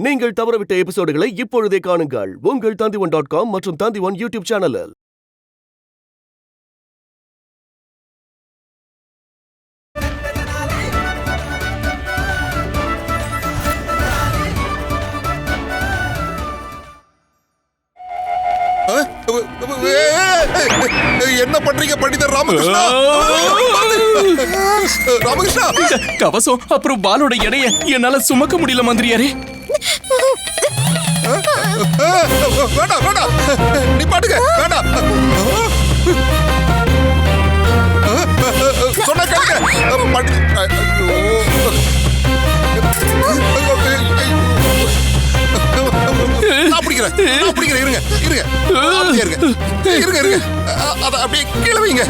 நீங்கள் தவறவிட்ட எபிசோடுகளை இப்பொழுதே காணுங்கள் உங்கள் Tandivan.com மற்றும் Tandivan யூடியூப் சேனலில். என்ன பண்றீங்க பண்டிதர் ராமகிருஷ்ணா? ராமகிருஷ்ணா, கவசம் அப்புறம் பாலோட எடைய என்னால சுமக்க முடியல மந்திரியாரே. வேண்டாம் வேண்டாம், நீ பாட்டுங்க, வேண்டாம். சொன்ன கேளுங்க பண்டிதர். இருங்க இருங்க இருங்க இருங்க இருங்க, அத அப்படியே கீழே வைங்க.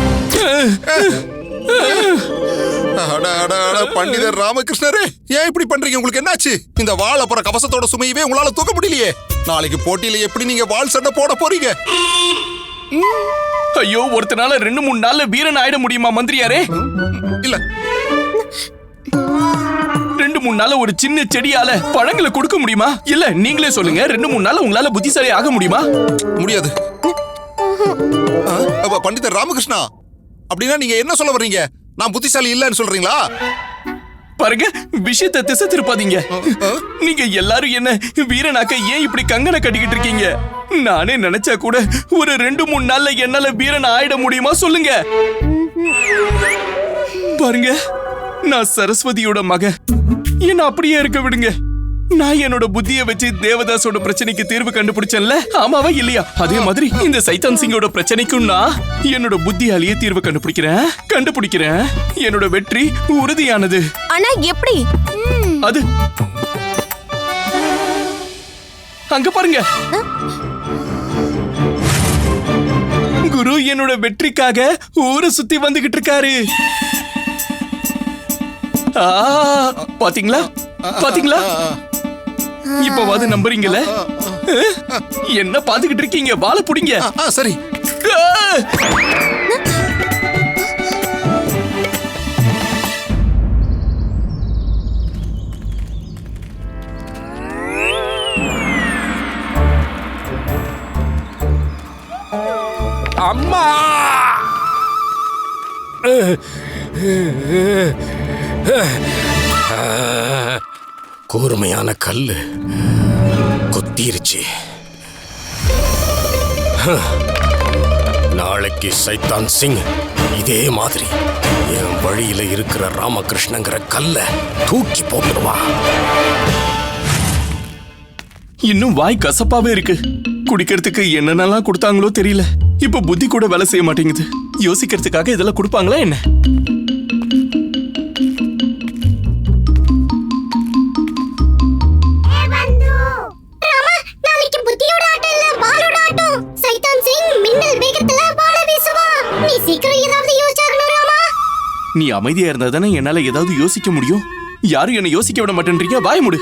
பண்டிதர் ராமகிருஷ்ணரே, ஏன் இப்படி பண்றீங்க? உங்களுக்கு என்னாச்சு? இந்த வாள் அப்புறம் கவசத்தோட சுமையவே உங்களால தூக்க முடியலையே. நாளைக்கு போட்டியில எப்படி நீங்க வாள் சண்டை போட போறீங்க? ஐயோ, ஒருத்தனால 2-3 நாள்ல வீரன் ஆயிட முடியுமா மந்திரியாரே? இல்ல, 2-3 நாள்ல ஒரு சின்ன செடியால பழங்களை கொடுக்க முடியுமா? இல்ல நீங்களே சொல்லுங்க, 2-3 நாள்ல உங்களால புத்திசாலி ஆக முடியுமா? முடியாது. பண்டிதர் ராமகிருஷ்ணா, அப்படின்னா நீங்க என்ன சொல்ல வர்றீங்க? நான் புத்திசாலி இல்லன்னு சொல்றீங்களா? பாருங்க, விஷயத்தை திசை திருப்பாதீங்க. நீங்க எல்லாரும் என்ன வீரனாக்க ஏன் இப்படி கங்கனை கட்டிக்கிட்டு இருக்கீங்க? நானே நினைச்சா கூட ஒரு 2-3 நாள்ல என்னால வீரன் ஆயிட முடியுமா சொல்லுங்க. பாருங்க, நான் சரஸ்வதியோட மகன், என்ன அப்படியே இருக்க விடுங்க. நான் என்னோட புத்தியை வச்சு தேவதாசோட பிரச்சனைக்கு தீர்வு கண்டுபிடிச்சேன்ல, ஆமாவா இல்லையா? அதே மாதிரி இந்த சைதான் சிங்கோட பிரச்சனைக்கும் நான் என்னோட புத்தியாலேயே தீர்வு கண்டுபிடிக்கிறேன். என்னோட வெற்றி உறுதியானது. ஆனா எப்படி? அது அங்க பாருங்க, குரு என்னோட வெற்றிக்காக ஊரை சுத்தி வந்துகிட்டு இருக்காரு. பாத்தீங்களா பாத்தீங்களா? இப்பவாது நம்புறீங்கல்ல? என்ன பாத்துக்கிட்டு இருக்கீங்க? வாழ புடிங்க. சரி. அம்மா, கூர்மையான கல்லு கொத்திருச்சு. நாளைக்கு சைதான் சிங் இதே மாதிரி என் வழியில இருக்கிற ராமகிருஷ்ணங்கிற கல்ல தூக்கி போட்டுடுவா. இன்னும் வாய் கசப்பாவே இருக்கு. குடிக்கிறதுக்கு என்னென்னலாம் கொடுத்தாங்களோ தெரியல. இப்ப புத்தி கூட வேலை செய்ய மாட்டேங்குது. யோசிக்கிறதுக்காக இதெல்லாம் கொடுப்பாங்களா என்ன? நீ அமைதியா இருந்தா தானே என்னால ஏதாவது யோசிக்க முடியும். யாரும் என்ன யோசிக்க விட மாட்டேன்றீங்க. வாய மூடு.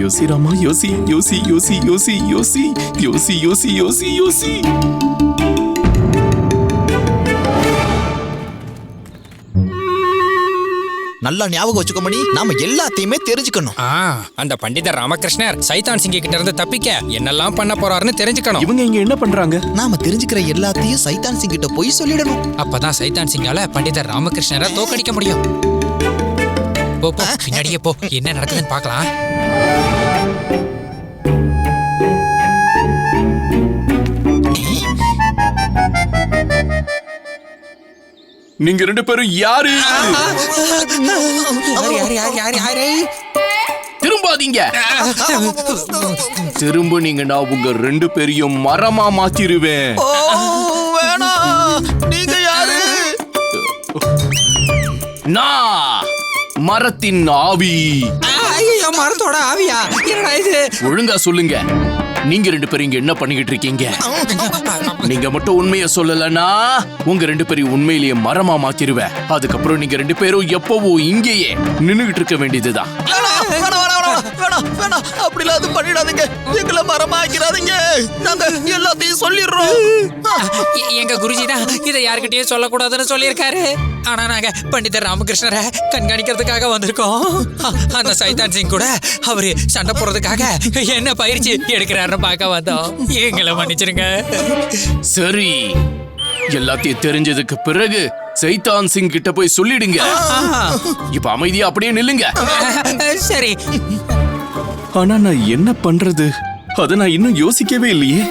யோசி ராமா, யோசி யோசி யோசி யோசி யோசி யோசி யோசி யோசி யோசி. நல்லா ஞாபகம் வச்சுக்க மணி, நாம எல்லாத்தையுமே தெரிஞ்சுக்கணும். அந்த பண்டிதர் ராமகிருஷ்ணர் சைதான் சிங்க கிட்ட இருந்து தப்பிக்க என்னெல்லாம் பண்ண போறாருன்னு தெரிஞ்சுக்கணும். இவங்க இங்க என்ன பண்றாங்க? நாம தெரிஞ்சுக்கிற எல்லாத்தையும் சைதான் சிங் கிட்ட போய் சொல்லிடணும். அப்பதான் சைதான் சிங்கால பண்டிதர் ராமகிருஷ்ணரை தோக்கடிக்க முடியும். போ போ, பின்னாடியே போ, என்ன நடக்குதுன்னு பார்க்கலாம். நீங்க 2 பேரும் யாரு? திரும்பாதீங்க. திரும்ப நீங்க நான் உங்க 2 பேரையும் மரமா மாத்திருவேன். நீங்க யாரு? நான் மரத்தின் ஆவி. மரத்தோட ஆவியா? என்னடா இது? ஒழுங்கா சொல்லுங்க. நீங்க 2 பேரும் இங்க என்ன பண்ணிக்கிட்டு இருக்கீங்க? நீங்க மட்டும் உண்மையை சொல்லலன்னா உங்க 2 பேரும் உண்மையிலேயே மரமா மாத்திருவேன். அதுக்கப்புறம் நீங்க 2 பேரும் எப்பவோ இங்கேயே நின்னுகிட்டு இருக்க வேண்டியதுதான். அப்படிலாம் அது பண்ணிடாதீங்க. எங்களை மரமாக்கிறாதீங்க. நாங்க எல்லாத்தையும் சொல்லிடுறோம். எங்க குருஜி தான் இதை யார்கிட்டயும் சொல்லக்கூடாதுன்னு சொல்லியிருக்காரு. ஆனா நாங்க பண்டிதர் ராமகிருஷ்ணரை கண்காணிக்கிறதுக்காக வந்திருக்கோம். அந்த சைதான் சிங் கூட அவரு சண்டை போடுறதுக்காக என்ன பயிற்சி எடுக்கிறாருன்னு பார்க்க வந்தோம். எங்களை மன்னிச்சிருங்க. சரி, எல்லாத்தையும் தெரிஞ்சதுக்கு பிறகு சைதான் சிங் கிட்ட போய் சொல்லிடுங்க. இப்ப அமைதியா அப்படியே நில்லுங்க. சரி. ஆனா நான் என்ன பண்றது? அத நான் இன்னும் யோசிக்கவே இல்லையே.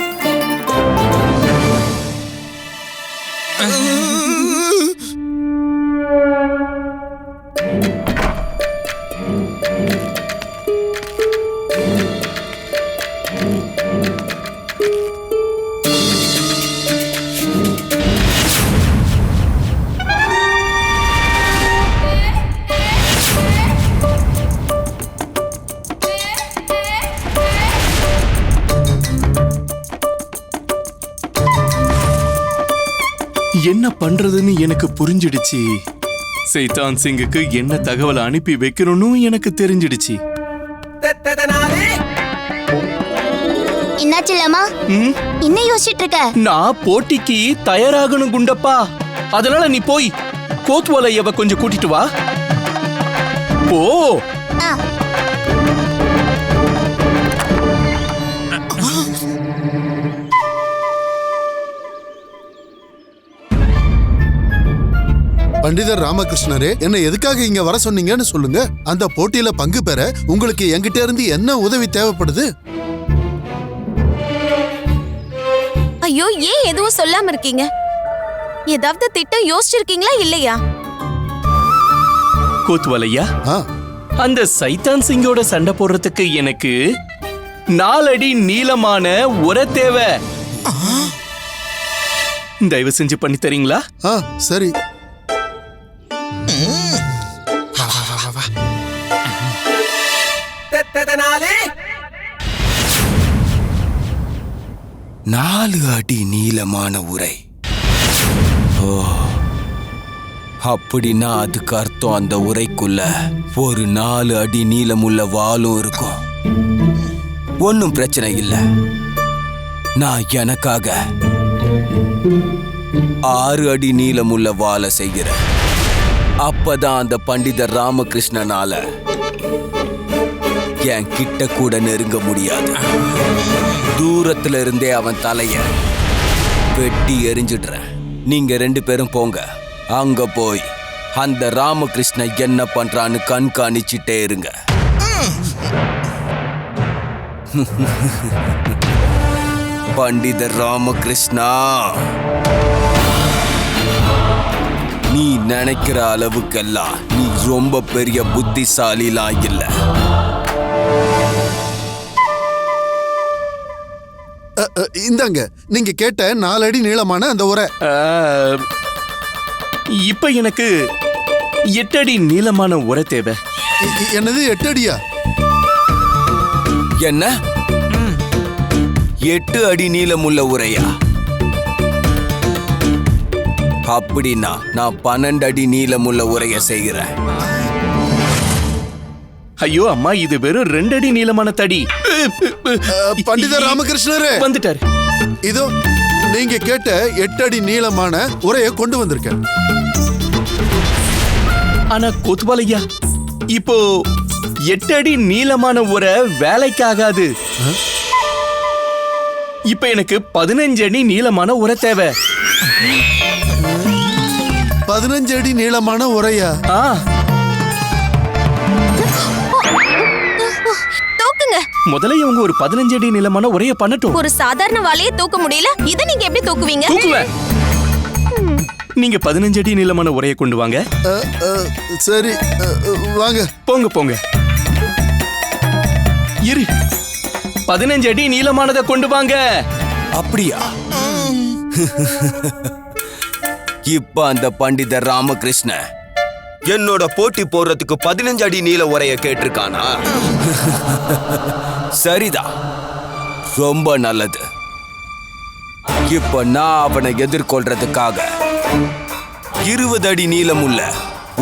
என்ன பண்றதுன்னு எனக்கு புரிஞ்சிடுச்சு. சைதான் சிங்குக்கு என்ன தகவலை அனுப்பி வைக்கணும்னு எனக்கு தெரிஞ்சிடுச்சு. என்னாச்சுலமா? என்ன யோசிச்சுட்டு இருக்க? நான் போட்டிக்கு தயாராகணும் குண்டப்பா. அதனால நீ போய் கோத்வாலையவ கொஞ்சம் கூட்டிட்டு வா. போ. பண்டிதர் ராமகிருஷ்ணரே, என்ன எதுக்காக இங்க வர சொன்னீங்கன்னு சொல்லுங்க. அந்த போட்டியில பங்கு பெற உங்களுக்கு என்கிட்ட இருந்து என்ன உதவி தேவைப்படுது? ஐயோ, ஏன் எதுவும் சொல்லாம இருக்கீங்க? ஏதாவது திட்டம் யோசிச்சிருக்கீங்களா இல்லையா? கோத்வாலையா, ஆ, அந்த சைதான் சிங்கோட சண்டை போடுறதுக்கு எனக்கு 4 அடி நீளமான உரை தேவை. தயவு செஞ்சு பண்ணி தரீங்களா? ஆ, சரி. நாலு அடி நீளமான உரை. ஓ, அப்படின்னா அதுக்கு அர்த்தம் அந்த உரைக்குள்ள ஒரு 4 அடி நீளமுள்ள வாளும் இருக்கும். ஒன்னும் பிரச்சனை இல்லை. நான் எனக்காக 6 அடி நீளமுள்ள வாளை செய்கிறேன். அப்பதான் அந்த பண்டிதர் ராமகிருஷ்ணனால என் கிட்ட கூட நெருங்க முடியாது. தூரத்துல இருந்தே அவன் தலைய வெட்டி எரிஞ்சிடுறேன். நீங்க 2 பேரும் போங்க. அங்க போய் அந்த ராமகிருஷ்ண என்ன பண்றான்னு கண்காணிச்சுட்டே இருங்க. பண்டிதர் ராமகிருஷ்ணா, நீ நினைக்கிற அளவுக்கெல்லாம் நீ ரொம்ப பெரிய புத்திசாலிலாம் இல்ல. இந்தாங்க, நீங்க கேட்ட 4 அடி நீளமான அந்த உரை. இப்ப எனக்கு 8 அடி நீளமான உரை தேவை. என்னது 8 அடியா? என்ன 8 அடி நீளமுள்ள உரையா? அப்படின்னா நான் 12 அடி நீளமுள்ள உரைய செய்கிறேன். ஐயோ அம்மா, இது வெறும் 2 அடி நீளமான தடி. பண்டிதர் ராமகிருஷ்ணரே வந்துட்டாரு. இதோ நீங்க கேட்ட 8 அடி நீளமான உரையை கொண்டு வந்திருக்கேன். ஆனா கோத்வாலையா, இப்போ 8 அடி நீளமான உரை வேலைக்காகாது. இப்ப எனக்கு 15 அடி நீளமான உரை தேவை. 15 அடி நீளமான உரையா? தூக்குங்க. முதல்ல இவங்க ஒரு 15 அடி நீளமான உரைய பண்ணட்டும். ஒரு சாதாரண வாளையே தூக்க முடியல, இதை நீங்க எப்படி தூக்குவீங்க? தூக்குவேன். நீங்க 15 அடி நீளமான உரையை கொண்டு வாங்க. சரி, வாங்க. போங்க போங்க. இரு, 15 அடி நீளமானதை கொண்டு வாங்க. அப்படியா? இப்ப அந்த பண்டிதர் ராமகிருஷ்ண என்னோட போட்டி போடுறதுக்கு 15 அடி நீள உரைய கேட்டிருக்கானா? சரிதான், ரொம்ப நல்லது. இப்ப நான் அவனை எதிர்கொள்றதுக்காக 20 அடி நீளமுள்ள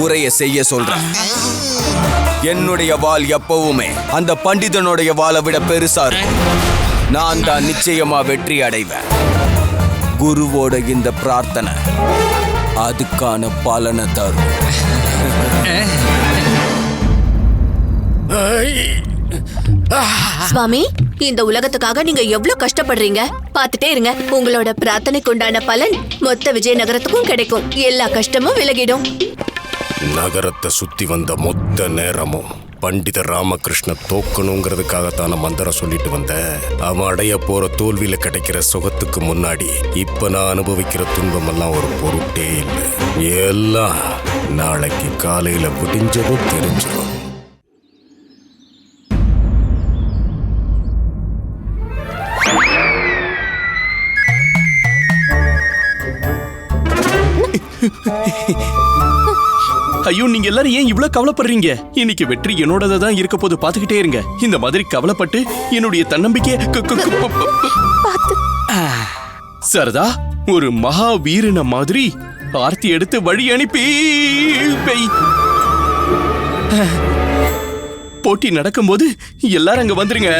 உரைய செய்ய சொல்றேன். என்னுடைய வாள் எப்பவுமே அந்த பண்டிதனுடைய வாளை விட பெருசா இருக்கும். நான் தான் நிச்சயமா வெற்றி அடைவேன். குருவோட இந்த பிரார்த்தனை அதுக்கான பலனை தரும். சுவாமி, இந்த உலகத்துக்காக நீங்க எவ்வளவு கஷ்டப்படுறீங்க. பாத்துட்டே இருங்க, உங்களோட பிரார்த்தனைக்கு உண்டான பலன் மொத்த விஜயநகரத்துக்கும் கிடைக்கும். எல்லா கஷ்டமும் விலகிடும். நகரத்தை சுத்தி வந்த மொத்த நேரமும் பண்டித ராமகிருஷ்ண தோக்கணுங்கிறதுக்காகத்தான மந்திரம் சொல்லிட்டு வந்த. அவன் அடைய போற தோல்வியில கிடைக்கிற சுகத்துக்கு முன்னாடி இப்ப நான் அனுபவிக்கிற துன்பமெல்லாம் ஒரு பொருட்டே இல்லை. எல்லாம் நாளைக்கு காலையில விடிஞ்சதும் தெரிஞ்சிடும். ஐயோ, நீங்க எல்லாரும் ஏன் இவ்வளவு கவலைப்படுறீங்க? இன்னைக்கு வெற்றி என்னோடதா தான் இருக்க போது. பாத்துக்கிட்டே இருங்க. இந்த மாதிரி கவலைப்பட்டு என்னுடைய தன்னம்பிக்கைய சரதா, ஒரு மகா வீரன மாதிரி ஆர்த்தி எடுத்து வழி அனுப்பி வை. போட்டி நடக்கும்போது எல்லாரும் அங்க வந்துருங்க.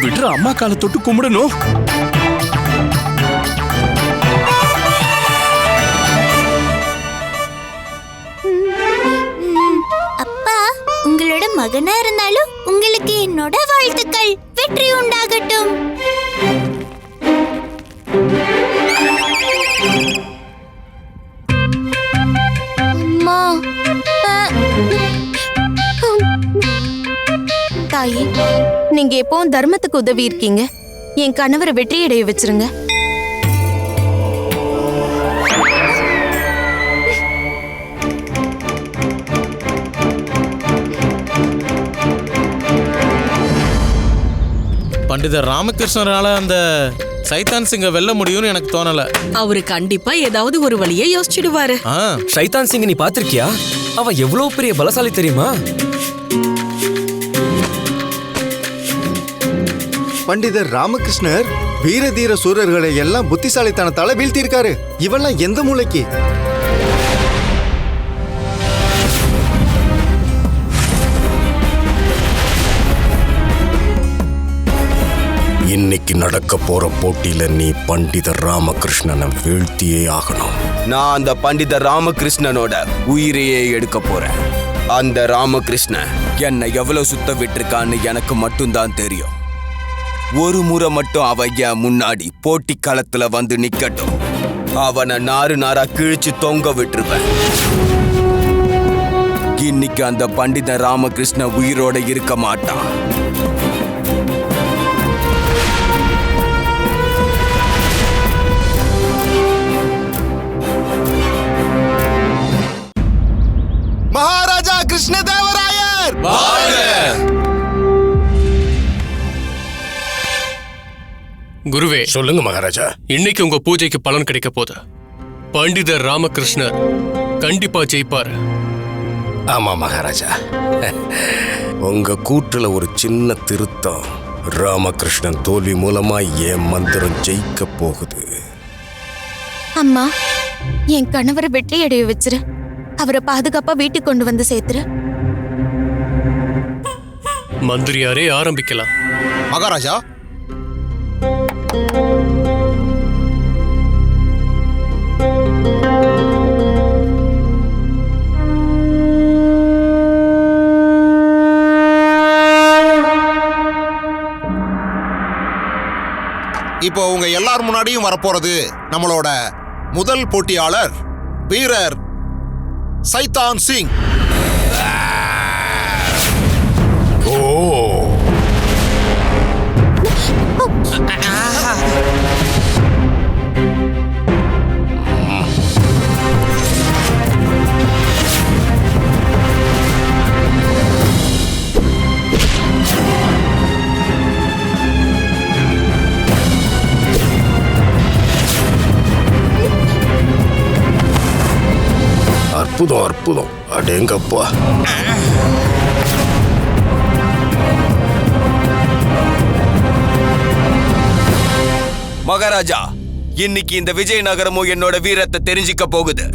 விடுற, அம்மா காலை தொட்டு கும்பிடணும். அப்பா, உங்களோட மகனா இருந்தாலும் உங்களுக்கு என்னோட வாழ்த்துக்கள். வெற்றி உண்டாகட்டும். அம்மா, தாயே, நீங்க எப்பவும் தர்மத்துக்கு உதவி இருக்கீங்க. என் கணவரை வெற்றி அடைய வச்சிருங்க. பண்டிதர் ராமகிருஷ்ணரால அந்த சைதான் சிங்க வெல்ல முடியும்னு எனக்கு தோணல. அவரு கண்டிப்பா ஏதாவது ஒரு வழியை யோசிச்சிடுவாரு. சைதான் சிங் நீ பாத்திருக்கியா? அவன் எவ்வளவு பெரிய பலசாலி தெரியுமா? பண்டிதர் ராமகிருஷ்ணர் வீர தீர சூரர்களை எல்லாம் புத்திசாலித்தனத்தால வீழ்த்தியிருக்காரு. இவெல்லாம் எந்த மூளைக்கு? இன்னைக்கு நடக்க போற போட்டியில நீ பண்டித ராமகிருஷ்ணனை வீழ்த்தியே ஆகணும். நான் அந்த பண்டித ராமகிருஷ்ணனோட உயிரையே எடுக்க போறேன். அந்த ராமகிருஷ்ணன் என்னை எவ்வளவு சுத்த விட்டுருக்கான்னு எனக்கு மட்டும்தான் தெரியும். ஒரு முறை மட்டும் அவன் என் முன்னாடி போட்டி களத்துல வந்து நிக்கட்டும். அவனை நாறு நாரா கிழிச்சு தொங்க விட்டுருவேன். இன்னைக்கு அந்த பண்டித ராமகிருஷ்ண உயிரோட இருக்க மாட்டான். மகாராஜா கிருஷ்ணதேவராயர் குருவே, சொல்லுங்க மகாராஜா. இன்னைக்கு உங்க பூஜைக்கு பலன் கிடைக்க போது. பண்டிதர் ராமகிருஷ்ணர் கண்டிப்பா ஜெயிப்பார். ஆமா மகாராஜா. உங்க கூற்றுல ஒரு சின்ன திருத்தம். ராமகிருஷ்ணன் தோல்வி மூலமா என் மந்திரம் ஜெயிக்க போகுது. அம்மா, என் கணவரை வெற்றி அடைய வச்சிரு. அவரை பாதுகாப்பா வீட்டுக்கு கொண்டு வந்து சேர்த்துரு. மந்திரியாரே ஆரம்பிக்கலாம். மகாராஜா, இப்போ உங்க எல்லார் முன்னாடியும் வரப்போறது நம்மளோட முதல் போட்டியாளர் வீரர் சைதான் சிங். அற்புதம் அற்புதம். அடேங்கப்பா. மகாராஜா, இன்னைக்கு இந்த விஜயநகரமும் என்னோட வீரத்தை தெரிஞ்சுக்க போகுது.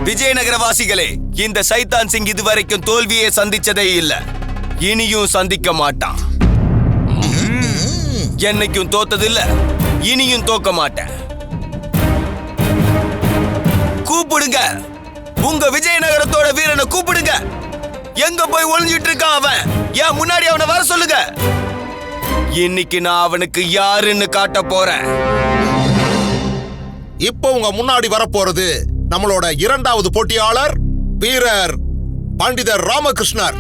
விஜயநகர வாசிகளே, இந்த சைத்தான் சிங் இதுவரைக்கும் தோல்வியை சந்திச்சதே இல்ல, இனியும் சந்திக்க மாட்டான். என்னைக்கும் தோத்தது இல்ல, இனியும் தோக்க மாட்டேன். கூப்பிடுங்க, உங்க விஜயநகரத்தோட வீரனை கூப்பிடுங்க. எங்க போய் ஒளிஞ்சிட்டு இருக்கான் அவன்? ஏன் முன்னாடி அவனை வர சொல்லுங்க. இன்னைக்கு நான் அவனுக்கு யாருன்னு காட்ட போறேன். இப்போ உங்க முன்னாடி வரப்போறது நம்மளோட இரண்டாவது போட்டியாளர் வீரர் பண்டிதர் ராமகிருஷ்ணர்.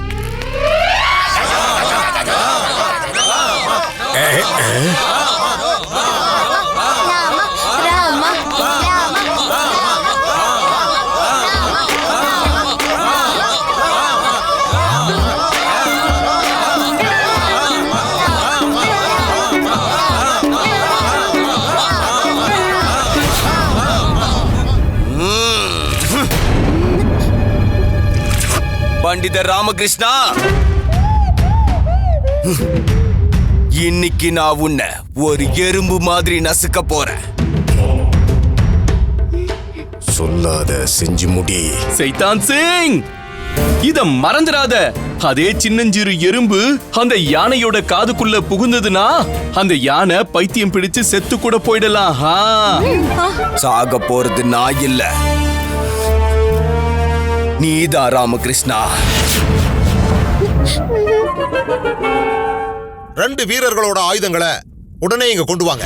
பண்டிதர் ராமகிருஷ்ணா, இன்னைக்கு நான் உன்னை ஒரு எறும்பு மாதிரி நசுக்க போறேன். சொல்லாத, செஞ்சு முடி. சைத்தான் சிங், இத மறந்துடாத. அதே சின்னஞ்சிறு எறும்பு அந்த யானையோட காதுக்குள்ள புகுந்ததுன்னா அந்த யானை பைத்தியம் பிடிச்சு செத்து கூட போயிடலாம். சாக போறது நான் இல்ல, நீதான் ராமகிருஷ்ணா. ரெண்டு வீரர்களோட ஆயுதங்களை உடனே இங்க கொண்டு வாங்க.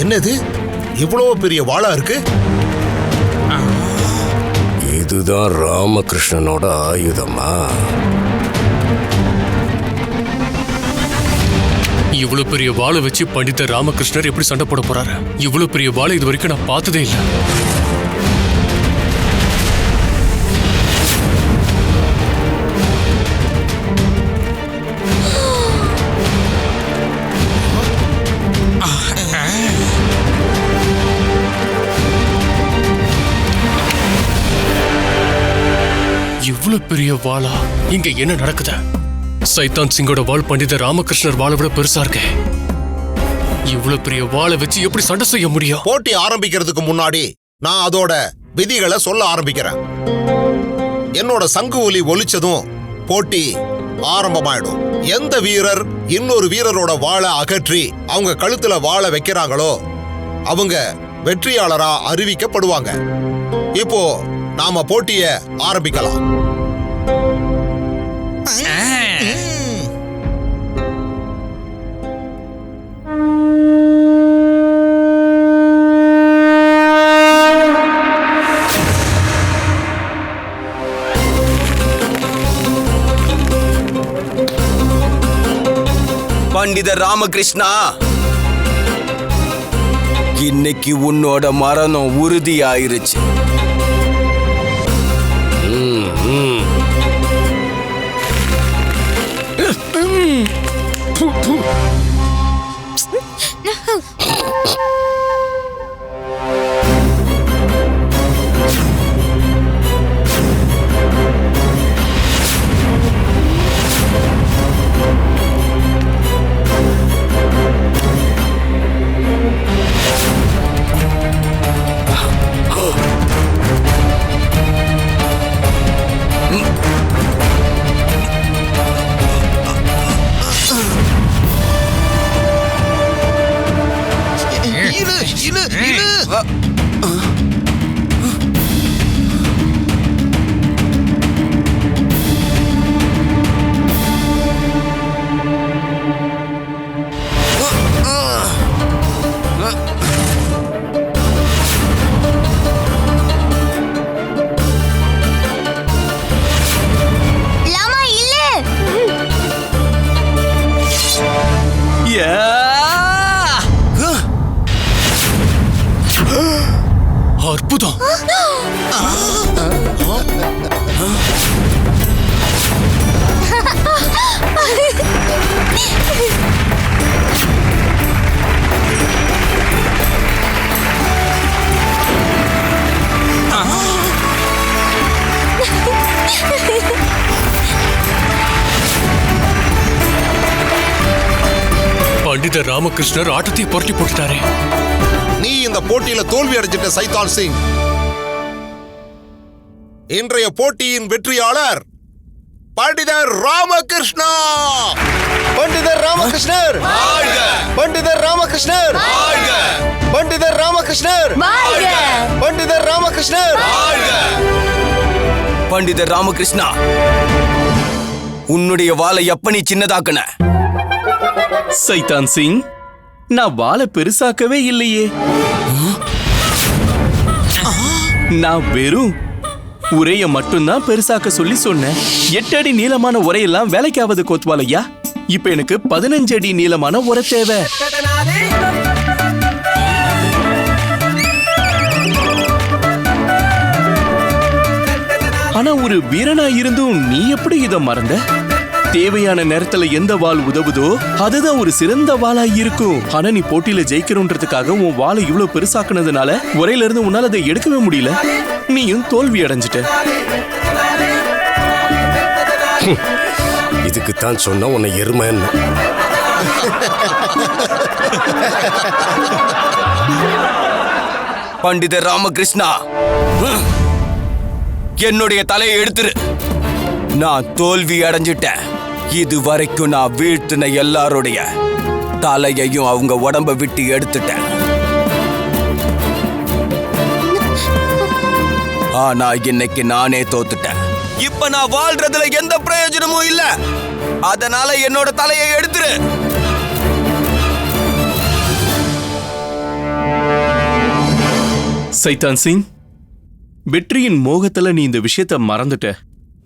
என்னது இவ்வளவு பெரிய வாளா இருக்கு? இதுதான் ராமகிருஷ்ணனோட ஆயுதமா? இவ்வளவு பெரிய வாளை வச்சு பண்டிதர் ராமகிருஷ்ணர் எப்படி சண்டை போட போறாரு? இவ்வளவு பெரிய வாளை இது வரைக்கும் நான் பார்த்ததே இல்லை. இவ்வளவு பெரிய வாளா? இங்க என்ன நடக்குது? சைத்தான் சிங்கோட வாள் பண்டிதர் ராமகிருஷ்ணர் வாளை விட பெருசா இருக்கு. இவ்வளவு பெரிய வாளை வச்சு எப்படி சண்டை செய்ய முடியும்? போட்டி ஆரம்பிக்கிறதுக்கு முன்னாடி நான் அதோட விதிகளை சொல்ல ஆரம்பிக்கிறேன். என்னோட சங்கு ஒலி ஒலிச்சதும் போட்டி ஆரம்பமாயிடும். எந்த வீரர் இன்னொரு வீரரோட வாளை அகற்றி அவங்க கழுத்துல வாளை வைக்கிறாங்களோ அவங்க வெற்றியாளரா அறிவிக்கப்படுவாங்க. இப்போ நாம போட்டிய ஆரம்பிக்கலாம். பண்டிதர் ராமகிருஷ்ணா, இன்னைக்கு உன்னோட மரணம் உறுதியாயிருச்சு. அற்புதம். பண்டிதர் ராமகிருஷ்ணர் ஆட்டத்தை புரட்டி போட்டுட்டாரே. நீ இந்த போட்டியில தோல்வி அடைஞ்சிட்ட சைத்தான் சிங். இன்றைய போட்டியின் வெற்றியாளர் பண்டிதர் ராமகிருஷ்ணா. பண்டிதர் ராமகிருஷ்ணர் பண்டிதர் ராமகிருஷ்ணர் பண்டிதர் ராமகிருஷ்ணர் பண்டிதர் ராமகிருஷ்ணர் பண்டிதர் ராமகிருஷ்ணா, உன்னுடைய வாளை எப்ப நீ சின்னதாக்குன? சைத்தான் சிங், நான் வாளை பெருசாக்கவே இல்லையே. நான் வெறும் உரைய மட்டும்தான் பெருசாக்க சொல்லி சொன்னேன். 8 அடி நீளமான உரையெல்லாம் வேலைக்காவது கோத்வாலையா. இப்ப எனக்கு 15 அடி நீளமான உரை தேவை. ஆனா ஒரு வீரனா இருந்தும் நீ எப்படி இத மறந்த? தேவையான நேரத்துல எந்த வாள் உதவுதோ அதுதான் ஒரு சிறந்த வாளா இருக்கும். ஆனா நீ போட்டியில ஜெயிக்கணும்ன்றதுக்காக உன் வாளை இவ்வளவு பெருசாக்குனதுனால உரையில இருந்து உன்னால அதை எடுக்கவே முடியல. நீயும் தோல்வி அடைஞ்சிட்ட. இதுக்கு தான் சொன்ன உன்னை எருமைன்னு. பண்டிதர் ராமகிருஷ்ணா, என்னுடைய தலையை எடுத்துரு. நான் தோல்வி அடைஞ்சிட்டேன். இது வரைக்கும் நான் வீழ்த்தின எல்லாருடைய தலையையும் அவங்க உடம்ப விட்டு எடுத்துட்டேன். ஆனா இன்னைக்கு நானே தோத்துட்டேன். இப்ப நான் வாழ்றதுல எந்த பிரயோஜனமும் இல்ல. அதனால என்னோட தலையை எடுத்துரு. சைத்தான் சிங், வெற்றியின் மோகத்துல நீ இந்த விஷயத்த மறந்துட்ட.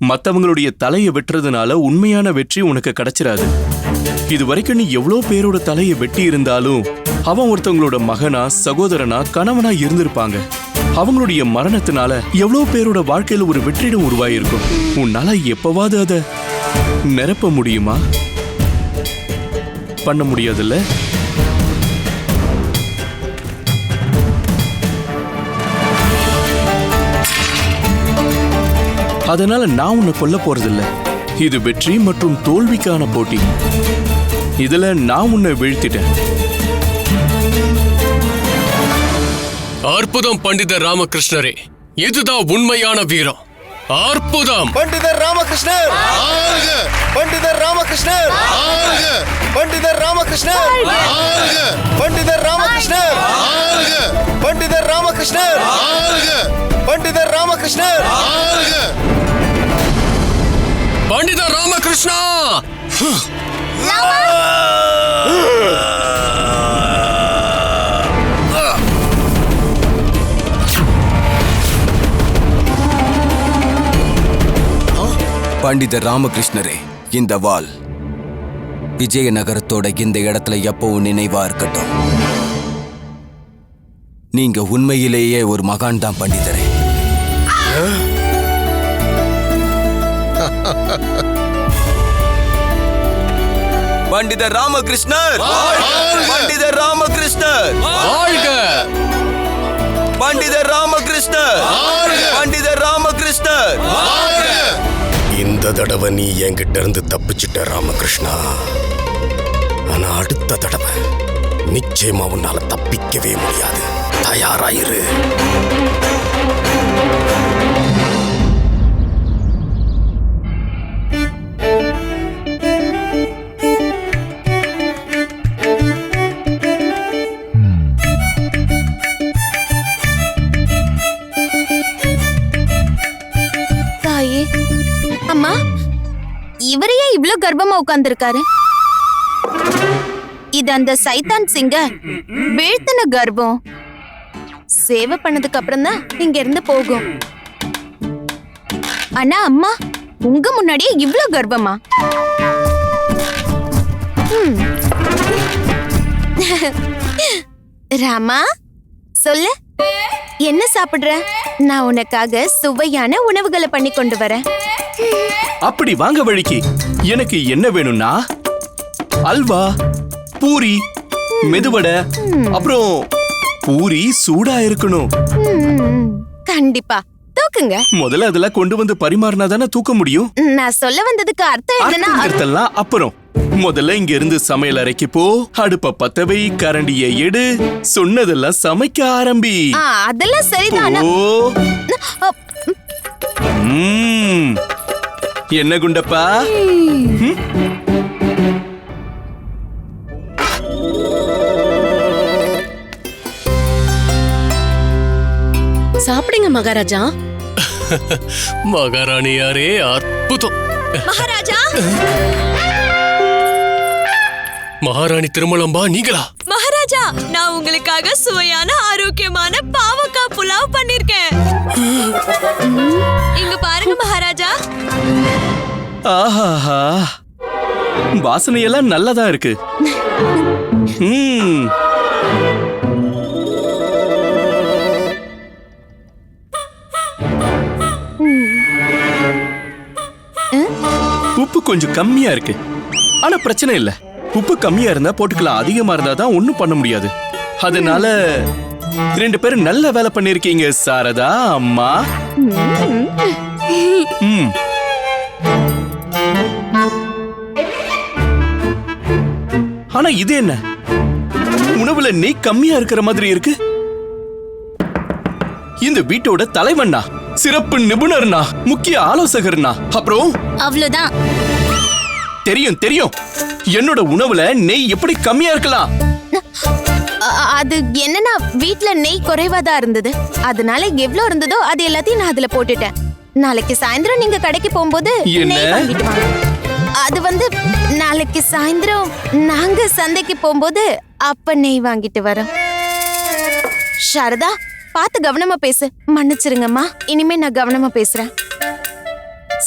மத்தவங்களுடைய தலையை வெட்டுறதுனால உண்மையான வெற்றி உனக்கு கிடைச்சிராது. இது வரைக்கும் நீ எவ்வளோ பேரோட தலையை வெட்டி இருந்தாலும் அவன் ஒருத்தவங்களோட மகனா, சகோதரனா, கணவனா இருந்திருப்பாங்க. அவங்களுடைய மரணத்தினால எவ்வளோ பேரோட வாழ்க்கையில ஒரு வெற்றிடம் உருவாயிருக்கும். உன்னால எப்பவாவது அதை நிரப்ப முடியுமா? பண்ண முடியாதுல்ல? அதனால நான் உன்னை கொல்ல போறதில்ல. இது வெற்றி மற்றும் தோல்விக்கான போட்டி. இதுல நான் உன்னை வீழ்த்திட்டேன். அற்புதம் பண்டிதர் ராமகிருஷ்ணரே, இதுதான் உண்மையான வீரம். அற்புதம். பண்டிதர் ராமகிருஷ்ணர் பண்டிதர் ராமகிருஷ்ணர் பண்டிதர் ராமகிருஷ்ணர் பண்டிதர் ராமகிருஷ்ணர் பண்டிதர் ராமகிருஷ்ணர் பண்டிதர் ராமகிருஷ்ணர் பண்டிதர் ராமகிருஷ்ணா. பண்டிதர் ராமகிருஷ்ணரே, இந்த வாள் விஜயநகரத்தோட இந்த இடத்துல எப்பவும் நினைவா இருக்கட்டும். நீங்க உண்மையிலேயே ஒரு மகான் தான் பண்டிதரே. பண்டிதர் ராமகிருஷ்ணர், பண்டிதர் ராமகிருஷ்ணர் வாழ்க! பண்டிதர் ராமகிருஷ்ணர், பண்டிதர் ராமகிருஷ்ணர். இந்த தடவை நீ என்கிட்ட இருந்து தப்பிச்சிட்ட ராமகிருஷ்ணா. ஆனா அடுத்த தடவை நிச்சயமா உன்னால தப்பிக்கவே முடியாது. தயாராயிரு. தாயே, அம்மா, இவரையே இவ்ளோ கர்ப்பமா உட்கார்ந்திருக்காரு? இது அந்த சைத்தான் சிங்க வீழ்த்தின கர்ப்பம். சேவை பண்ணதுக்கு அப்புறம் தான் இங்க இருந்து போகும். ஆனா அம்மா, உங்க முன்னாடியே இவ்ளோ கர்ப்பமா? ராமா, சொல்லு, என்ன சாப்பிடுற? நான் உனக்காக சுவையான உணவுகளை பண்ணி கொண்டு வரேன். அப்படி வாங்க வழிக்கு. எனக்கு என்ன வேணும்னா அல்வா, பூரி, மெதுவடை, அப்புறம் பூரி சூடா இருக்கணும். கண்டிப்பா தூக்குங்க. முதல்ல அதெல்லாம் கொண்டு வந்து பரிமாறினா தானே தூக்க முடியும். நான் சொல்ல வந்ததுக்கு அர்த்தம் என்னன்னா அப்புறம் முதல்ல இங்க இருந்து சமையல் அறைக்கு போ, அடுப்ப பத்த வை, கரண்டிய எடு, சொன்னதெல்லாம் சமைக்க ஆரம்பி. அதெல்லாம் சரிதான். என்ன குண்டப்பா? சாப்பிடுங்க மகாராஜா. மகாராணியாரே அற்புதம். மகாராஜா, மகாராணி திருமலம்பா நீங்களா? மகாராஜா, நான் உங்களுக்காக சுவையான ஆரோக்கியமான பாவக்காய் புலாவ் பண்ணிருக்கேன். இங்க பாருங்க மகாராஜா. ஆஹாஹா, வாசனையெல்லாம் நல்லதா இருக்கு. உப்பு கொஞ்சம் கம்மியா இருக்கு. ஆனா பிரச்சனை இல்ல, உப்பு கம்மியா இருந்தா போட்டுக்கலாம், அதிகமா இருந்தா தான் ஒண்ணும் பண்ண முடியாது. அதனால 2 பேரும் நல்ல வேலை பண்ணிருக்கீங்க சாரதா அம்மா. ஆனா இது என்ன, உணவுல நெய் கம்மியா இருக்கிற மாதிரி இருக்கு. இந்த வீட்டோட தலைவன்னா, சிறப்பு நிபுணர்னா, முக்கிய ஆலோசகர்னா, அப்புறம் அவ்வளவுதான். தெரியும் தெரியும், என்னோட உணவுல நெய் எப்படி கம்மியா இருக்கலாம்? அது என்னன்னா, வீட்ல நெய் குறைவாதான் இருந்தது. அதனால எவ்வளவு இருந்ததோ அது எல்லாத்தையும் நான் அதுல போட்டுட்டேன். நாளைக்கு சாயந்தரம் நீங்க கடைக்கு போகும்போது நெய் வாங்கிட்டு வாங்க. அது வந்து நாளைக்கு சாயந்தரம் நாங்க சந்தைக்கு போகும்போது அப்ப நெய் வாங்கிட்டு வரோம். சாரதா, பார்த்து கவனமா பேசு. மன்னிச்சிருங்கம்மா, இனிமே நான் கவனமா பேசுறேன்.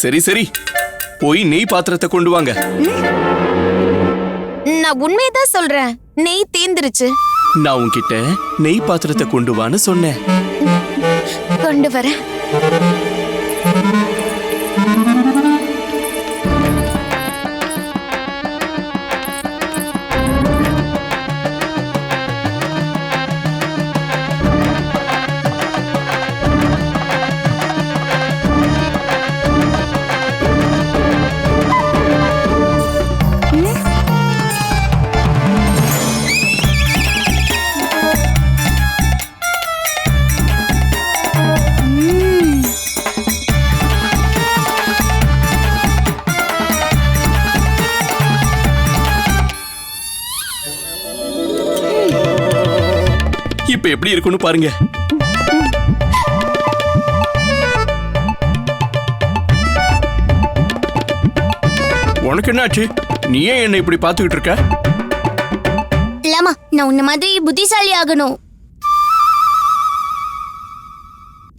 சரி சரி, போய் நெய் பாத்திரத்தை கொண்டு வாங்க. நான் உண்மையதான் சொல்றேன், நெய் தீந்துருச்சு. நான் உன்கிட்ட நெய் பாத்திரத்தை கொண்டு வான்னு சொன்னேன். கொண்டு வரேன். இப்ப எப்படி இருக்குன்னு பாருங்க. உனக்கு என்னாச்சு? நீ ஏன் என்ன இப்படி பாத்துக்கிட்டு இருக்க? இல்லம்மா, நான் உன்ன மாதிரி புத்திசாலி ஆகணும்.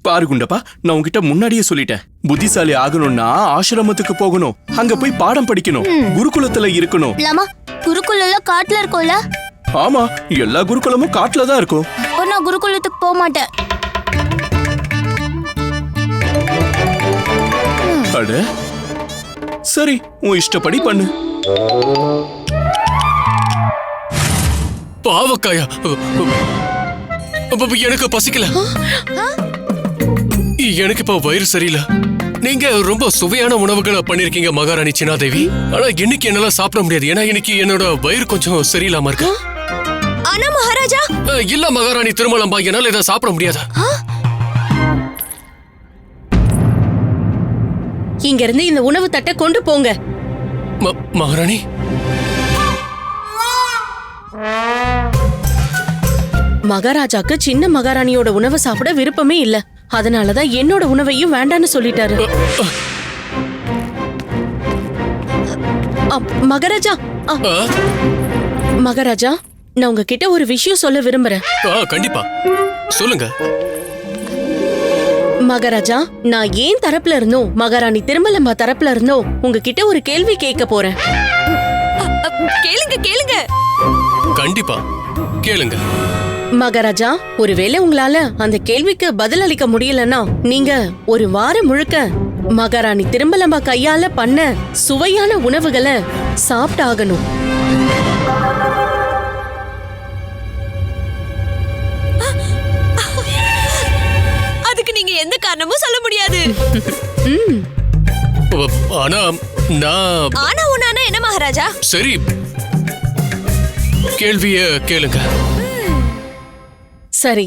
பாரு குண்டப்பா, நான் உன்கிட்ட முன்னாடியே சொல்லிட்டேன். புத்திசாலி ஆகணும்னா ஆசிரமத்துக்கு போகணும், அங்க போய் பாடம் படிக்கணும், குருகுலத்துல இருக்கணும். இல்லம்மா, குருகுலம் காட்டுல இருக்கும்ல? ஆமா, எல்லா குருகுலமும் காட்டுல தான் இருக்கும். அப்ப நான் குருகுலத்துக்கு போக மாட்டேன். அட சரி, உன் இஷ்டப்படி பண்ணு. பாவக்காயா? எனக்கு பசிக்கல. எனக்கு இப்ப வயிறு சரியில்லை. நீங்க ரொம்ப சுவையான உணவுகளை பண்ணிருக்கீங்க மகாராணி சின்னாதேவி. ஆனா இன்னைக்கு என்னால சாப்பிட முடியாது, ஏன்னா இன்னைக்கு என்னோட வயிறு கொஞ்சம் சரியில்லாம இருக்கு. ஆனா மகாராஜா. இல்ல மகாராணி திருமலம்பா, என்னால இதை சாப்பிட முடியாது. இங்க இருந்து இந்த உணவு தட்டை கொண்டு போங்க. மகாராணி, மகாராஜாக்கு சின்ன மகாராணியோட உணவை சாப்பிட விருப்பமே இல்ல. அதனாலதான் என்னோட உணவையும் வேண்டான்னு சொல்லிட்டாரு. மகாராஜா, மகாராஜா, நான் உங்ககிட்ட ஒரு விஷயம் சொல்ல விரும்புறேன். கண்டிப்பா சொல்லுங்க. மகாராஜா, நான் ஏன் தரப்புல இருந்தோம், மகாராணி திருமலம்பா தரப்புல இருந்தோம் உங்ககிட்ட ஒரு கேள்வி கேட்க போறேன். கேளுங்க கேளுங்க. கண்டிப்பா கேளுங்க. மகாராஜா, ஒருவேளை உங்களால அந்த கேள்விக்கு பதில் அளிக்க முடியலன்னா நீங்க ஒரு வாரம் முழுக்க மகாராணி திருமலம்பா கையால பண்ண சுவையான உணவுகளை சாப்பிட்டாகணும். அதுக்கு நீங்க எந்த காரணமும் சொல்ல முடியாது. ஆனா நான் ஆனா உன்னானா என்ன மகாராஜா. சரி, கேள்விய கேளுங்க. சரி,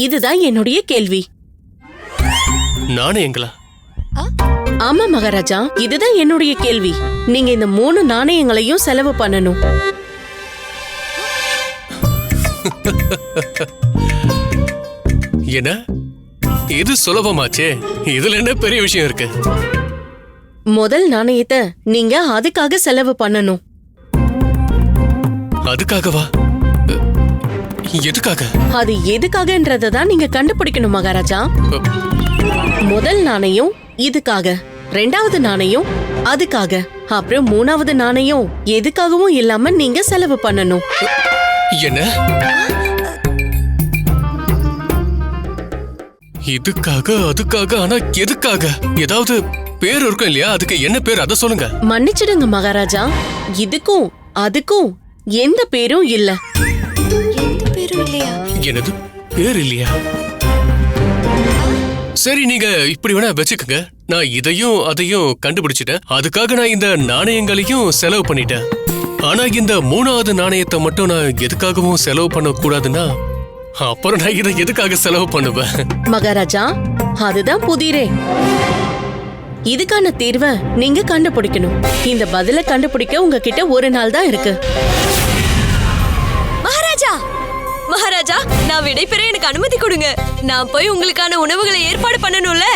இதுதான் என்னுடைய கேள்வி. நாணயங்களா? ஆமா மகாராஜா, இதுதான் என்னுடைய கேள்வி. நீங்க இந்த 3 நாணயங்களையும் செலவு பண்ணணும். என்ன இது சுலபமாச்சே, இதுல என்ன பெரிய விஷயம் இருக்கு? முதல் நாணயத்தை நீங்க அதுக்காக செலவு பண்ணணும். அதுக்காகவா? எதுக்காக? அது எதுக்காகன்றத தான் நீங்க கண்டுபிடிக்கணும் மகாராஜா. முதல் நாணயம் இதுக்காக, 2வது நாணயம் அதுக்காக, அப்புறம் 3வது நாணயம் எதுக்காகவும் இல்லாம நீங்க செலவு பண்ணணும். என்ன? இதுக்காக அதுக்காக, ஆனா எதுக்காக? ஏதாவது பேர் இருக்கும் இல்லையா? அதுக்கு என்ன பேர், அத சொல்லுங்க. மன்னிச்சிடுங்க மகாராஜா, இதுக்கும் அதுக்கும் எந்த பேரும் இல்ல. என்னது பேர் இல்லையா? சரி, நீங்க இப்படி வேணா வச்சுக்கோங்க. நான் இதையும் அதையும் கண்டுபிடிச்சிட்டேன். அதுக்காக நான் இந்த நாணயங்களையும் செலவு பண்ணிட்டேன். ஆனா இந்த 3வது நாணயத்தை மட்டும் நான் எதுக்காகவும் செலவு பண்ண கூடாதுன்னா, அப்புறம் நான் இதை எதுக்காக செலவு பண்ணுவேன்? மகாராஜா, அதுதான் புதிரே. இதுக்கான தீர்வை நீங்க கண்டுபிடிக்கணும். இந்த பதில கண்டுபிடிக்க உங்ககிட்ட 1 நாள் தான் இருக்கு. மகாராஜா, மகாராஜா, நான் விடைபெற எனக்கு அனுமதி கொடுங்க. நான் போய் உங்களுக்கான உணவுகளை ஏற்பாடு பண்ணணும்ல.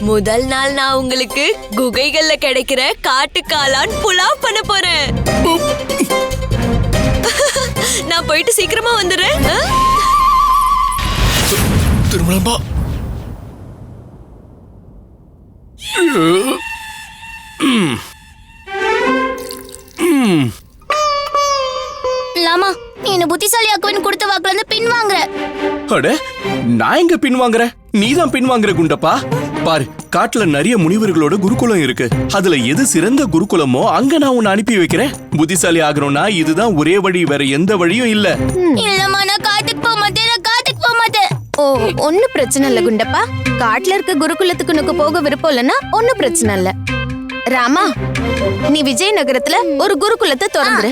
முதல் நாள் நான் உங்களுக்கு குகைகள்ல கிடைக்கிற காட்டு காளான் புலாவ் பண்ண போறேன். நான் போயிட்டு சீக்கிரமா வந்துடுறேன். திருமணமா? லாமா, நீ என்ன புத்திசாலியாக்குவேன்னு கொடுத்த வாக்குல இருந்து பின் வாங்குற. அட, நான் எங்க பின் வாங்குறேன்? நீதான் பின் வாங்குற குண்டப்பா. பாரு, காட்டுல நிறைய முனிவர்களோட குருகுலம் இருக்கு. அதுல எது சிறந்த குருகுலமோ அங்க நான் உன்னை அனுப்பி வைக்கிறேன். புத்திசாலி ஆகணும்னா இதுதான் ஒரே வழி, வேற எந்த வழியும் இல்ல. இல்லம்மா, நான் காட்டுக்கு போக மாட்டேன். நான் காட்டுக்கு போக மாட்டேன். ஓ, ஒன்னும் பிரச்சனை இல்ல குண்டப்பா. காட்டுல இருக்க குருகுலத்துக்கு உனக்கு போக விருப்பம் இல்லைன்னா ஒன்னும் பிரச்சனை இல்ல. ராமா, நீ விஜயநகரத்துல ஒரு குருகுலத்தை திறந்துரு.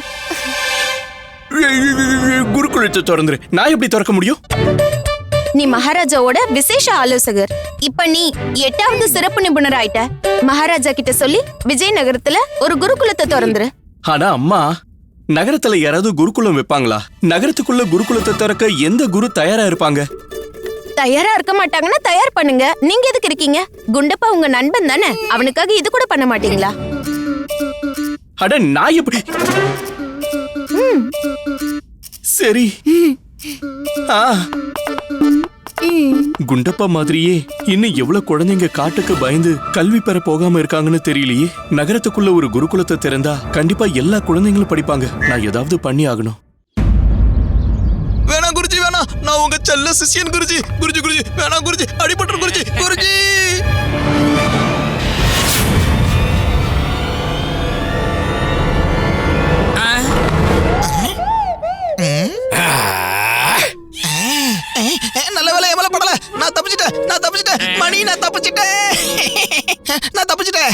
குருகுலத்தை திறந்துரு? நான் எப்படி திறக்க முடியும்? நீ மகாராஜாவோட விசேஷ ஆலோசகர். இப்ப நீ 8வது சிறப்பு நிபுணர் ஆயிட்ட. மகாராஜா கிட்ட சொல்லி விஜயநகரத்துல ஒரு குருகுலத்தை திறந்துரு. ஆனா அம்மா, நகரத்துல யாராவது குருகுலம் வைப்பாங்களா? நகரத்துக்குள்ள குருகுலத்தை திறக்க எந்த குரு தயாரா இருப்பாங்க? தயாரா இருக்க மாட்டாங்கன்னா தயார் பண்ணுங்க. நீங்க எதுக்கு இருக்கீங்க? குண்டப்பா உங்க நண்பன் தானே, அவனுக்காக இது கூட பண்ண மாட்டீங்களா? அட, நான் எப்படி? சரி. குண்டப்பா மாதிரியே இன்னும் எவ்வளவு குழந்தைங்க காட்டுக்கு பயந்து கல்வி பெற போகாம இருக்காங்கன்னு தெரியலையே. நகரத்துக்குள்ள ஒரு குருகுலத்தை திறந்தா கண்டிப்பா எல்லா குழந்தைங்களும் படிப்பாங்க. நான் ஏதாவது பண்ணி ஆகணும். வேணாம் குருஜி, வேணாம். நான் உங்க செல்ல சிஷ்யன் குருஜி. குருஜி குருஜி, வேணாம் குருஜி, அடிபட்டு குருஜி. குருஜி, நல்ல வேலை எவ்வளவு படல. நான் தப்பிச்சிட்டேன், நான் தப்பிச்சிட்டேன். மணி, நான் தப்பிச்சிட்டேன். நான் தப்பிச்சிட்டேன்.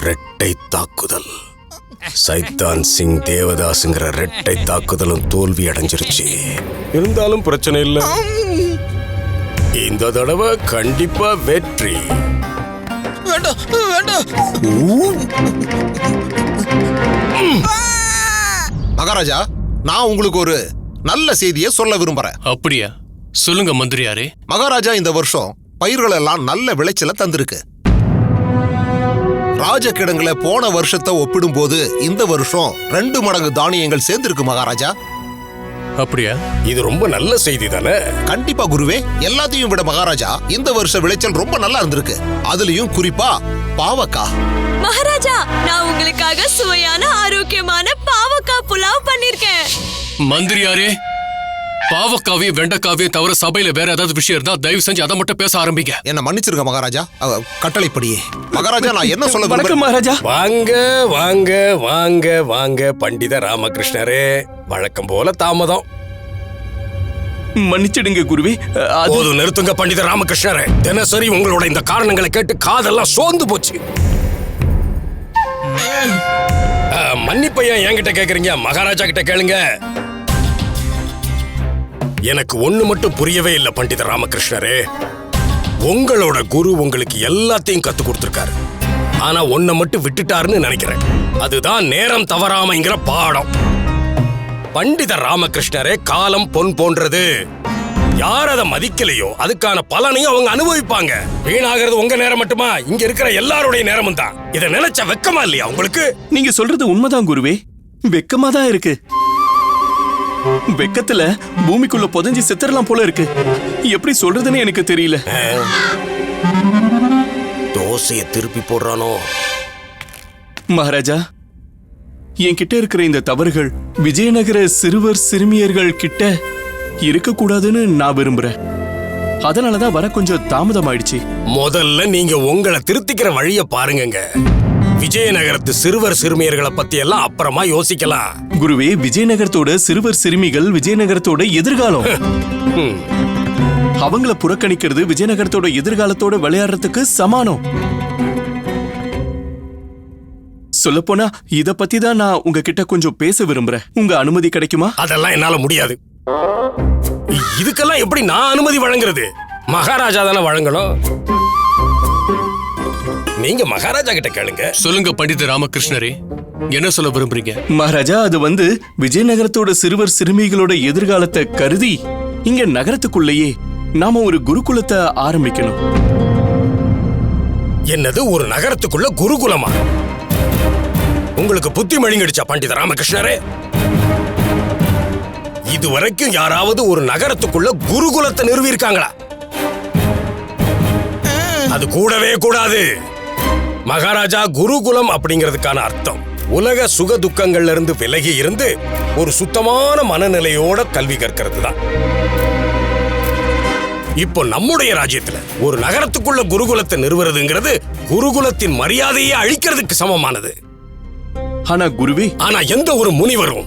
ரெட்டை தாக்குதல். சைத்தான் சிங் தேவதாசுங்கிற ரெட்டை தாக்குதலும் தோல்வி அடைஞ்சிருச்சு. இருந்தாலும் பிரச்சனை இல்லை, இந்த தடவை கண்டிப்பா வெற்றி. வேண்டாம், வேண்டாம். மகாராஜா, நான் உங்களுக்கு ஒரு நல்ல செய்தியை சொல்ல விரும்புறேன். அப்படியா? சொல்லுங்க மந்திரியாரே. மகாராஜா, இந்த வருஷம் பயிர்கள் எல்லாம் நல்ல விளைச்சல தந்திருக்கு. ராஜகிடங்களை போன வருஷத்தை ஒப்பிடும்போது இந்த வருஷம் 2 மடங்கு தானியங்கள் சேர்ந்திருக்கு மகாராஜா. அப்படியா? இது ரொம்ப நல்ல செய்தி தானே? கண்டிப்பா குருவே. எல்லாத்தையும் விட மகாராஜா, இந்த வருஷ விளைச்சல் ரொம்ப நல்லா இருந்திருக்கு. அதுலயும் குறிப்பா பாவக்காய். மகாராஜா, நான் உங்களுக்காக சுவையான ஆரோக்கியமான பாவக்காய் புலாவ் பண்ணிருக்கேன். மந்திரியாரே, பாவக்காவையும் வெண்டைக்காவையும் தவிர சபையில வேற ஏதாவது விஷயம் இருந்தா தயவு செஞ்சு அதை மட்டும் பேச ஆரம்பிங்க. என்ன மன்னிச்சிருங்க மகாராஜா. கட்டளைப்படியே மகாராஜா, நான் என்ன சொல்ல வணக்கம் மகாராஜா. வாங்க வாங்க வாங்க வாங்க பண்டித ராமகிருஷ்ணரே. வழக்கம் போல தாமதம். மன்னிச்சிடுங்க குருவே. போதும் நிறுத்துங்க பண்டித ராமகிருஷ்ணரே. தினசரி உங்களோட இந்த காரணங்களை கேட்டு காதெல்லாம் சோர்ந்து போச்சு. மன்னிப்பையா என்கிட்ட கேக்குறீங்க? மகாராஜா கிட்ட கேளுங்க. எனக்கு ஒண்ணு மட்டும் புரியவே இல்லை பண்டித ராமகிருஷ்ணரே. உங்களோட குரு உங்களுக்கு எல்லாத்தையும் கத்து கொடுத்திருக்காரு. ஆனா ஒன்ன மட்டும் விட்டுட்டாருன்னு நினைக்கிறேன். அதுதான் நேரம் தவறாமைங்கிற பாடம். பண்டித ராமகிருஷ்ணரே, காலம் பொன் போன்றது. யார் அதை மதிக்கலையோ அதுக்கான பலனையும் அவங்க அனுபவிப்பாங்க. வீணாகிறது உங்க நேரம் மட்டுமா? இங்க இருக்கிற எல்லாருடைய நேரமும் தான். இதை நினைச்ச வெக்கமா இல்லையா உங்களுக்கு? நீங்க சொல்றது உண்மைதான் குருவே. வெக்கமா தான் இருக்கு. வெக்கத்துல பூமிக்குள்ள புதைஞ்சி செத்துறலாம் போல இருக்கு. எப்படி சொல்றதுன்னு எனக்கு தெரியல. தோசையை திருப்பி போடுறானோ? மகாராஜா, என்கிட்ட இருக்கிற இந்த தவறுகள் விஜயநகர சிறுவர் சிறுமியர்கள் கிட்ட இருக்க கூடாதுன்னு நான் விரும்புறேன். அதனாலதான் வர கொஞ்சம் தாமதம் ஆயிடுச்சு. முதல்ல நீங்க உங்களை திருத்திக்கிற வழிய பாருங்க. விஜயநகரத்து சிறுவர் சிறுமியர்களை பத்தி எல்லாம் அப்புறமா யோசிக்கலாம். குருவே, விஜயநகரத்தோட சிறுவர் சிறுமிகள் விஜயநகரத்தோட எதிர்காலம். அவங்கள புறக்கணிக்கிறது விஜயநகரத்தோட எதிர்காலத்தோட விளையாடுறதுக்கு சமானம். சொல்லப்போனா இத பத்தி தான் நான் உங்ககிட்ட கொஞ்சம் பேச விரும்புறேன். உங்க அனுமதி கிடைக்குமா? அதெல்லாம் என்னால முடியாது. இதுக்கெல்லாம் எப்படி நான் அனுமதி வழங்குறது? மகாராஜா தானே வழங்கணும். நீங்க மகாராஜா கிட்ட கேளுங்க. சொல்லுங்க பண்டித ராமகிருஷ்ணரே, என்ன சொல்ல விரும்புறீங்க? மகாராஜா, அது விஜயநகரத்தோட சிறுவர் சிறுமிகளோட எதிர்காலத்தை கருதி இங்க நகரத்துக்குள்ளேயே நாம ஒரு குருகுலத்தை ஆரம்பிக்கணும். என்னது, ஒரு நகரத்துக்குள்ள குருகுலமா? உங்களுக்கு புத்தி மழுங்கிடுச்சா பண்டித ராமகிருஷ்ணரே? இதுவரைக்கும் யாராவது ஒரு நகரத்துக்குள்ள குருகுலத்தை நிறுவியிருக்காங்களா? அது கூடவே கூடாது. மகாராஜா, குருகுலம் அப்படிங்கிறதுக்கான அர்த்தம் உலக சுக துக்கங்கள்ல இருந்து விலகி இருந்து ஒரு சுத்தமான மனநிலையோட கல்வி கற்கிறது தான். இப்போ நம்முடைய ராஜ்யத்துல ஒரு நகரத்துக்குள்ள குருகுலத்தை நிறுவுறதுங்கிறது குருகுலத்தின் மரியாதையை அழிக்கிறதுக்கு சமமானது. ஆனா எந்த ஒரு முனிவரும்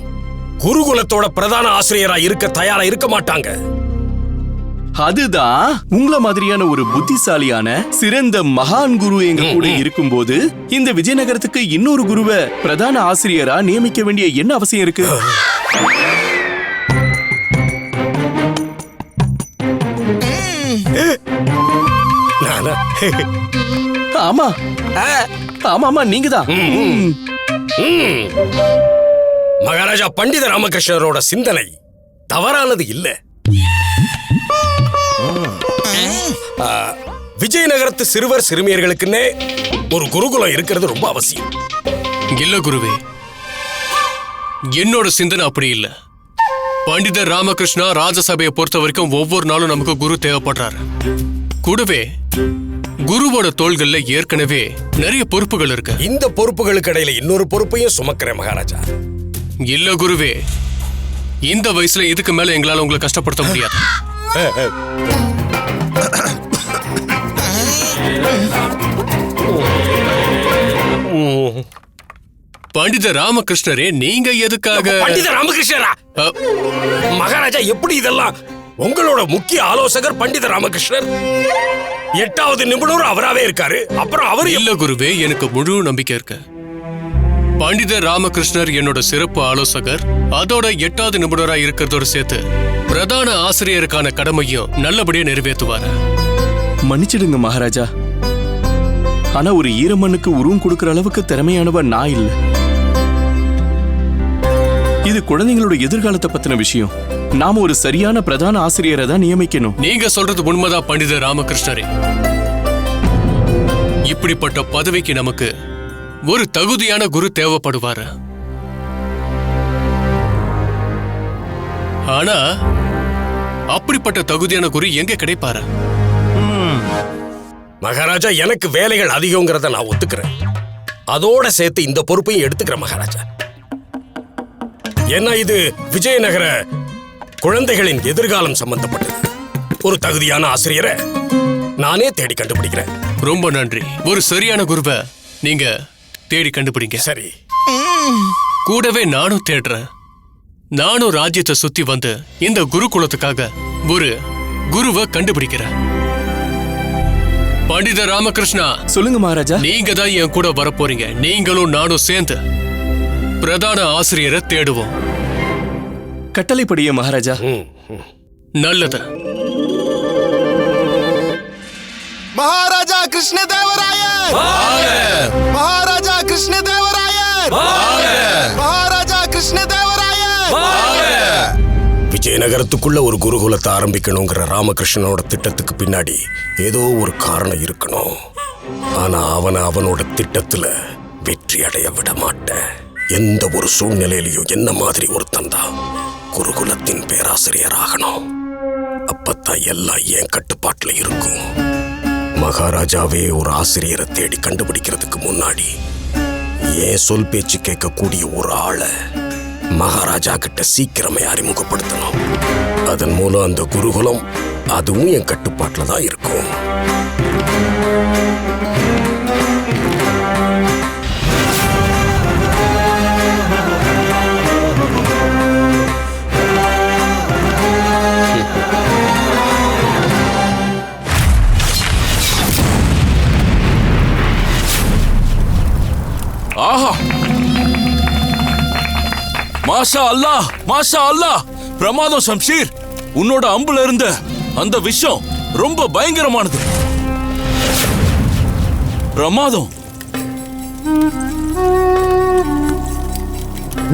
குருகுலத்தோட பிரதான ஆசிரியரா இருக்க தயாரா இருக்க மாட்டாங்க. அதுதான் உங்கள மாதிரியான ஒரு புத்திசாலியான சிறந்த மகான் குரு எங்க கூட இருக்கும்போது இந்த விஜயநகரத்துக்கு இன்னொரு குருவை பிரதான ஆசிரியரா நியமிக்க வேண்டிய என்ன அவசியம் இருக்கு? ஆமா ஆமா, நீங்கதான். மகாராஜா, பண்டித ராமகிருஷ்ணரோட சிந்தனை தவறானது இல்ல. விஜயநகரத்து சிறுவர் சிறுமியர்களுக்குன்னே ஒரு குருகுலம் இருக்கிறது ரொம்ப அவசியம். இல்ல குருவே, என்னோட சிந்தனை அப்படி இல்ல. பண்டித ராமகிருஷ்ணா ராஜசபையை பொறுத்த வரைக்கும் ஒவ்வொரு நாளும் நமக்கு குரு தேவைப்படுறாரு. கூடவே குருவோட தோள்கள்ல ஏற்கனவே நிறைய பொறுப்புகள் இருக்கு. இந்த பொறுப்புகளுக்கு இடையில இன்னொரு பொறுப்பையும் சுமக்கிறேன் மகாராஜா. இல்ல குருவே, இந்த வயசுல இதுக்கு மேல எங்களால உங்களை கஷ்டப்படுத்த முடியாது. பண்டித ராமகிருஷ்ணரே, நீங்க எதுக்காக? பண்டித ராமகிருஷ்ணரா? மகாராஜா, எப்படி இதெல்லாம்? உங்களோட முக்கிய ஆலோசகர் பண்டித ராமகிருஷ்ணர் 8வது நிபுணர் அவராவே இருக்காரு. அப்புறம் அவர் இல்ல குருவே, எனக்கு முழு நம்பிக்கை இருக்கு. பண்டித ராமகிருஷ்ணர் என்னோட சிறப்பு ஆலோசகர். அதோட 8வது நிபுணரா இருக்கிறதோட சேர்த்து பிரதான ஆசிரியருக்கான கடமையும் நல்லபடியா நிறைவேற்றுவாரு. மன்னிச்சிடுங்க மகாராஜா, ஆனா ஒரு ஈரமண்ணுக்கு உருவம் கொடுக்கிற அளவுக்கு திறமையானவன் நான் இல்ல. இது குழந்தைங்களோட எதிர்காலத்தை பத்தின விஷயம். நாம ஒரு சரியான பிரதான ஆசிரியரை தான் நியமிக்கணும். நீங்க சொல்றது உண்மைதான் பண்டித ராமகிருஷ்ணரே. இப்படிப்பட்ட பதவிக்கு நமக்கு ஒரு தகுதியான குரு தேவைப்படுவாரு. ஆனா அப்படிப்பட்ட தகுதியான குரு எங்க கிடைப்பாரு? மகாராஜா, எனக்கு வேலைகள் அதிகங்கிறத நான் ஒத்துக்கிறேன். அதோட சேர்த்து இந்த பொறுப்பையும் எடுத்துக்கிறேன் மகாராஜா. ஏன்னா இது விஜயநகர குழந்தைகளின் எதிர்காலம் சம்பந்தப்பட்டது. ஒரு தகுதியான ஆசிரியரை நானே தேடி கண்டுபிடிக்கிறேன். ரொம்ப நன்றி. ஒரு சரியான குருவை நீங்க தேடி கண்டுபிடிங்க. சரி. கூடவே நானும் தேடுறேன். நானும் ராஜ்யத்தை சுத்தி வந்து இந்த குருகுலத்துக்காக ஒரு குருவை கண்டுபிடிக்கிறேன். பண்டித ராமகிருஷ்ணா, சொல்லுங்க மகாராஜா. நீங்க தான் என் கூட வரப்போறீங்க. நீங்களும் நானும் சேர்ந்து பிரதான ஆசிரியரை தேடுவோம். கட்டளைப்படியே மகாராஜா. நல்லது. மகாராஜா கிருஷ்ணதேவராயர், மகாராஜா கிருஷ்ணதேவராயர், மகாராஜா கிருஷ்ணதேவராயர். விஜயநகரத்துக்குள்ள ஒரு குருகுலத்தை ஆரம்பிக்கணுங்கிற ராமகிருஷ்ணனோட திட்டத்துக்கு பின்னாடி ஏதோ ஒரு காரணம் இருக்கணும். ஆனா அவனோட திட்டத்துல வெற்றி அடைய விட மாட்டேன். எந்த ஒரு சூழ்நிலையிலையும் என்ன மாதிரி ஒருத்தன் தான் குருகுலத்தின் பேராசிரியர் ஆகணும். அப்பத்தான் எல்லாம் என் கட்டுப்பாட்டுல இருக்கும். மகாராஜாவே ஒரு ஆசிரியரை தேடி கண்டுபிடிக்கிறதுக்கு முன்னாடி ஏன் சொல் பேச்சு கேட்கக்கூடிய ஒரு ஆளை மகாராஜா கிட்ட சீக்கிரமே அறிமுகப்படுத்தணும். அதன் மூலம் அந்த குருகுலம் அதுவும் என் கட்டுப்பாட்டுல தான் இருக்கும். ஆஹா, மாஷா அல்லாஹ், மாஷா அல்லாஹ். பிரமாதம் ஷம்ஷீர். உன்னோட அம்புல இருந்த அந்த விஷம் ரொம்ப பயங்கரமானது. பிரமாதம்.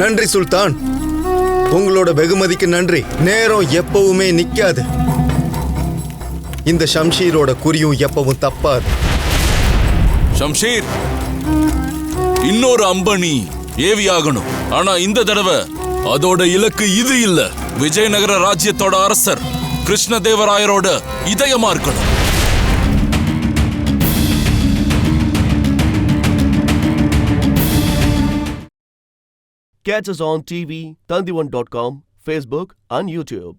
நன்றி சுல்தான், உங்களோட வெகுமதிக்கு நன்றி. நேரம் எப்பவுமே நிக்காது. இந்த ஷம்ஷீரோட குறியும் எப்பவும் தப்பாது. ஷம்ஷீர், இன்னொரு அம்பனி ஏவியாகணும். ஆனா இந்த தடவை அதோட இலக்கு இது இல்ல. விஜயநகர ராஜ்யத்தோட அரசர் கிருஷ்ணதேவராயரோட இதயமா இருக்கணும். Catch us on TV, Tandivan.com, Facebook and YouTube.